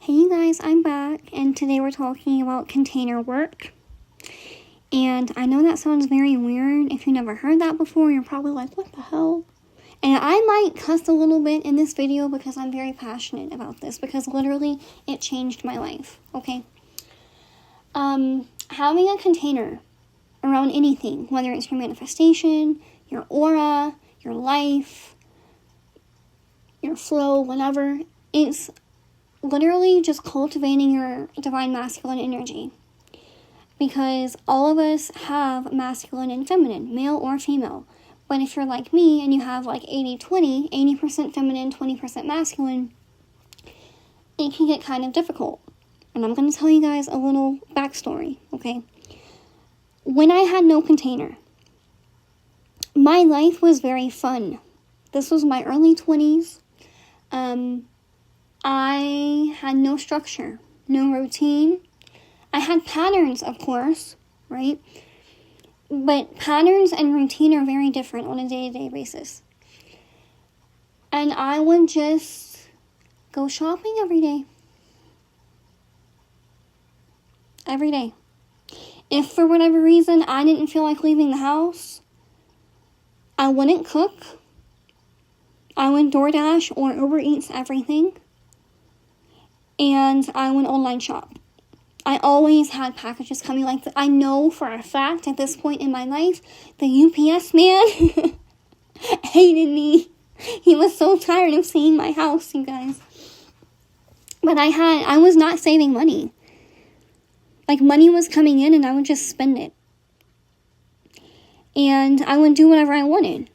Hey you guys, I'm back, and today we're talking about container work. And I know that sounds very weird. If you never heard that before, you're probably like, what the hell? And I might cuss a little bit in this video because I'm very passionate about this, because literally it changed my life, okay? Having a container around anything, whether it's your manifestation, your aura, your life, your flow, whatever, it's literally just cultivating your divine masculine energy, because all of us have masculine and feminine, male or female. But if you're like me and you have like 80-20, 80% feminine, 20% masculine, it can get kind of difficult. And I'm going to tell you guys a little backstory, okay? When I had no container, my life was very fun. This was my early 20s. I had no structure, no routine. I had patterns, of course, right? But patterns and routine are very different on a day-to-day basis. And I would just go shopping every day. Every day. If for whatever reason I didn't feel like leaving the house, I wouldn't cook. I would DoorDash or Uber Eats everything. And I would online shop. I always had packages coming like that. I know for a fact at this point in my life, the UPS man hated me. He was so tired of seeing my house, you guys. But I was not saving money. Like, money was coming in and I would just spend it. And I would do whatever I wanted.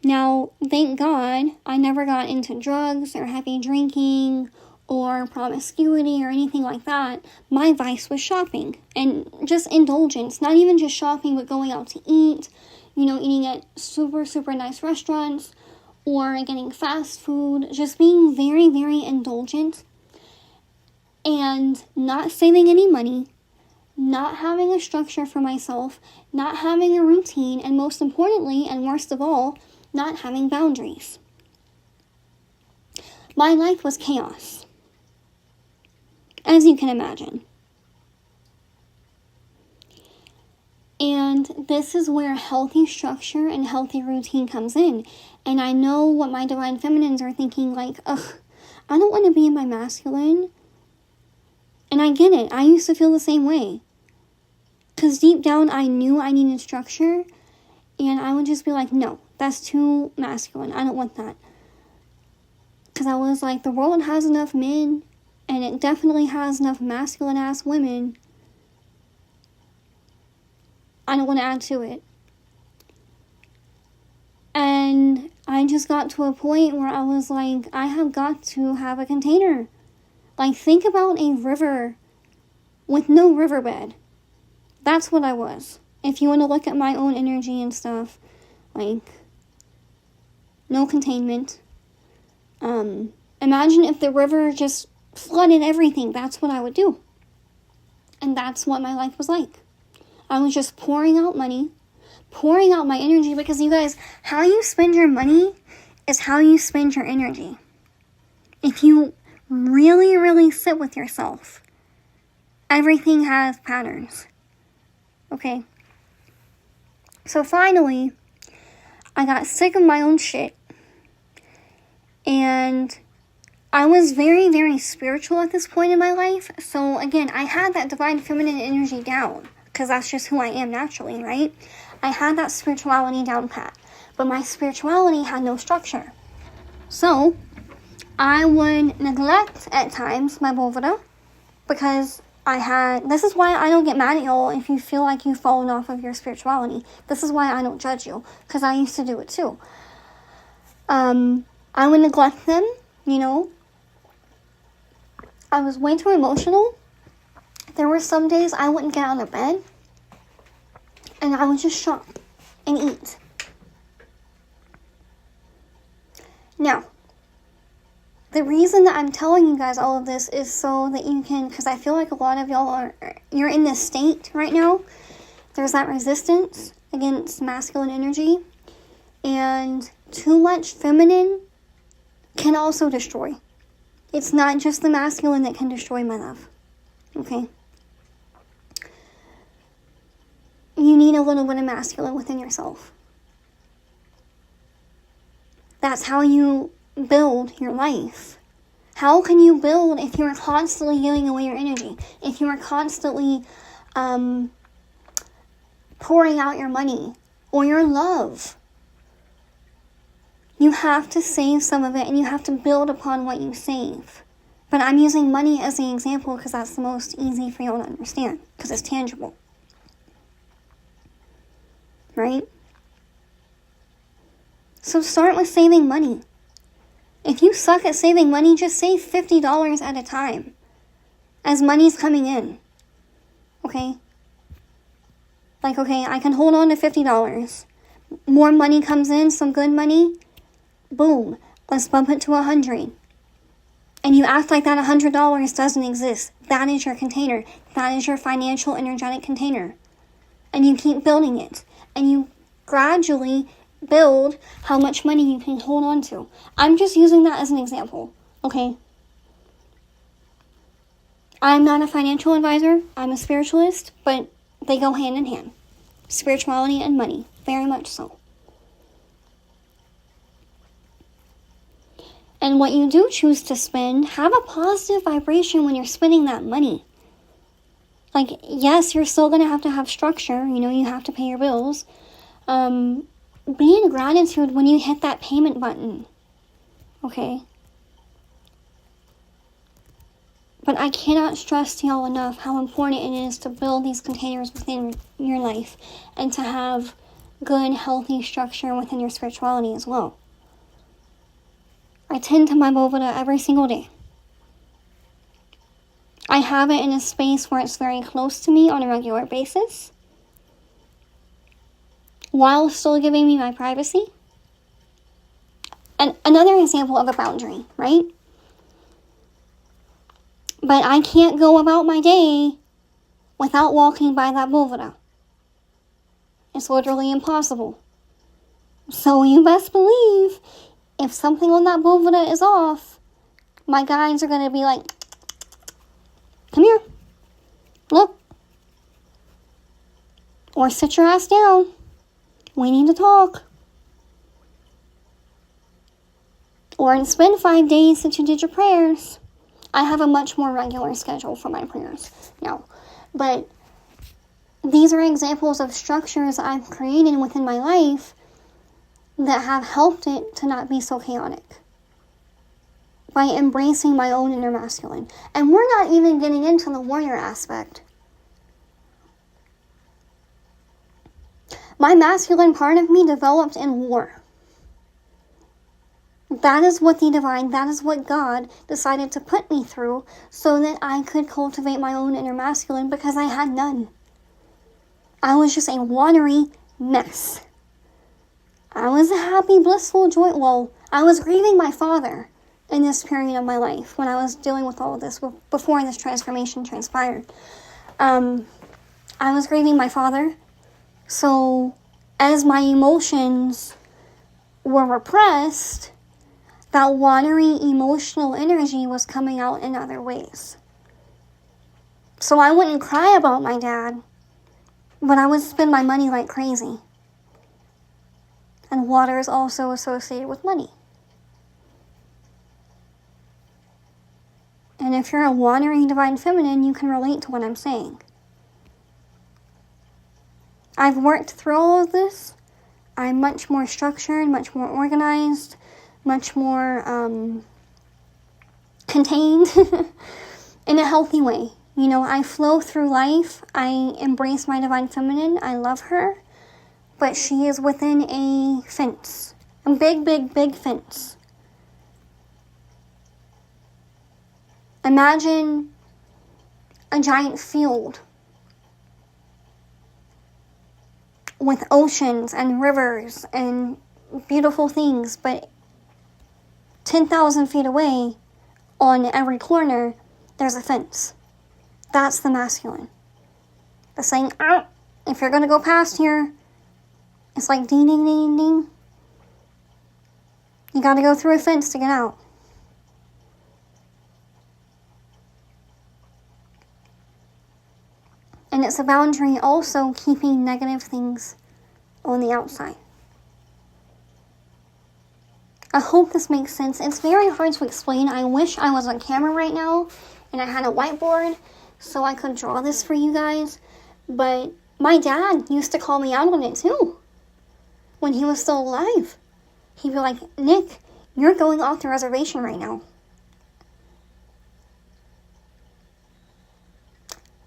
Now, thank God, I never got into drugs or heavy drinking or promiscuity or anything like that. My vice was shopping and just indulgence. Not even just shopping, but going out to eat, eating at super, super nice restaurants or getting fast food. Just being very, very indulgent and not saving any money, not having a structure for myself, not having a routine, and most importantly, and worst of all, not having boundaries. My life was chaos, as you can imagine. And this is where healthy structure and healthy routine comes in. And I know what my divine feminines are thinking, like, ugh, I don't want to be in my masculine. And I get it. I used to feel the same way. Because deep down, I knew I needed structure. And I would just be like, no, that's too masculine. I don't want that. Because I was like, the world has enough men. And it definitely has enough masculine-ass women. I don't want to add to it. And I just got to a point where I was like, I have got to have a container. Like, think about a river with no riverbed. That's what I was. If you want to look at my own energy and stuff, like, no containment. Imagine if the river just flooded everything. That's what I would do. And that's what my life was like. I was just pouring out money, pouring out my energy, because you guys, how you spend your money is how you spend your energy. If you really, really sit with yourself, everything has patterns. Okay? So finally, I got sick of my own shit. And I was very, very spiritual at this point in my life. So again, I had that divine feminine energy down, because that's just who I am naturally, right? I had that spirituality down pat. But my spirituality had no structure. So I would neglect at times my Boveda, because this is why I don't get mad at y'all if you feel like you've fallen off of your spirituality. This is why I don't judge you, because I used to do it too. I would neglect them, I was way too emotional. There were some days I wouldn't get out of bed, and I would just shop and eat. Now, the reason that I'm telling you guys all of this is so that you can, because I feel like a lot of y'all you're in this state right now. There's that resistance against masculine energy, and too much feminine can also destroy. It's not just the masculine that can destroy my love. Okay? You need a little bit of masculine within yourself. That's how you build your life. How can you build if you're constantly giving away your energy? If you are constantly pouring out your money or your love? You have to save some of it, and you have to build upon what you save. But I'm using money as an example because that's the most easy for you to understand, because it's tangible. Right? So start with saving money. If you suck at saving money, just save $50 at a time as money's coming in. Okay? Like, okay, I can hold on to $50. More money comes in, some good money. Boom. Let's bump it to $100. And you act like that $100 doesn't exist. That is your container. That is your financial energetic container. And you keep building it. And you gradually build how much money you can hold on to. I'm just using that as an example, okay? I'm not a financial advisor. I'm a spiritualist, but they go hand in hand. Spirituality and money, very much so. And what you do choose to spend, have a positive vibration when you're spending that money. Like, yes, you're still going to have structure. You know, you have to pay your bills. Be in gratitude when you hit that payment button. Okay? But I cannot stress to y'all enough how important it is to build these containers within your life and to have good, healthy structure within your spirituality as well. I tend to my Boveda every single day. I have it in a space where it's very close to me on a regular basis, while still giving me my privacy. And another example of a boundary, right? But I can't go about my day without walking by that Boveda. It's literally impossible. So you best believe, if something on that Boveda is off, my guides are going to be like, come here, look, or sit your ass down. We need to talk. Or it's been 5 days since you did your prayers. I have a much more regular schedule for my prayers now. But these are examples of structures I've created within my life that have helped it to not be so chaotic by embracing my own inner masculine. And we're not even getting into the warrior aspect. My masculine part of me developed in war. That is what the divine, that is what God decided to put me through so that I could cultivate my own inner masculine, because I had none. I was just a watery mess. I was a happy, blissful, joy. Well, I was grieving my father in this period of my life when I was dealing with all of this before this transformation transpired. I was grieving my father. So as my emotions were repressed, that watery emotional energy was coming out in other ways. So I wouldn't cry about my dad, but I would spend my money like crazy. And water is also associated with money. And if you're a wandering divine feminine, you can relate to what I'm saying. I've worked through all of this. I'm much more structured, much more organized, much more contained in a healthy way. You know, I flow through life. I embrace my divine feminine. I love her. But she is within a fence. A big, big, big fence. Imagine a giant field with oceans and rivers and beautiful things, but 10,000 feet away, on every corner, there's a fence. That's the masculine. The saying, if you're going to go past here, it's like ding, ding, ding, ding. You got to go through a fence to get out. And it's a boundary also keeping negative things on the outside. I hope this makes sense. It's very hard to explain. I wish I was on camera right now and I had a whiteboard so I could draw this for you guys. But my dad used to call me out on it too when he was still alive. He'd be like, Nick, you're going off the reservation right now.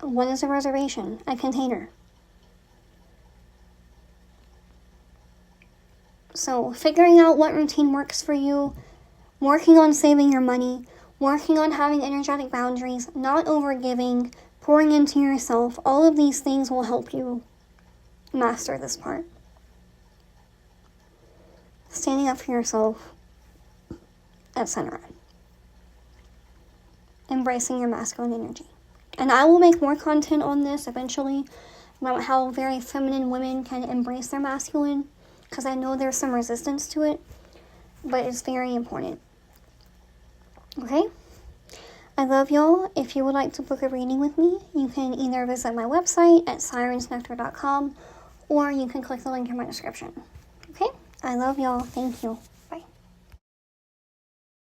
What is a reservation? A container. So figuring out what routine works for you, working on saving your money, working on having energetic boundaries, not overgiving, pouring into yourself, all of these things will help you master this part. Standing up for yourself, etc. Embracing your masculine energy. And I will make more content on this eventually about how very feminine women can embrace their masculine, because I know there's some resistance to it, but it's very important. Okay? I love y'all. If you would like to book a reading with me, you can either visit my website at sirensnectar.com or you can click the link in my description. Okay? I love y'all. Thank you.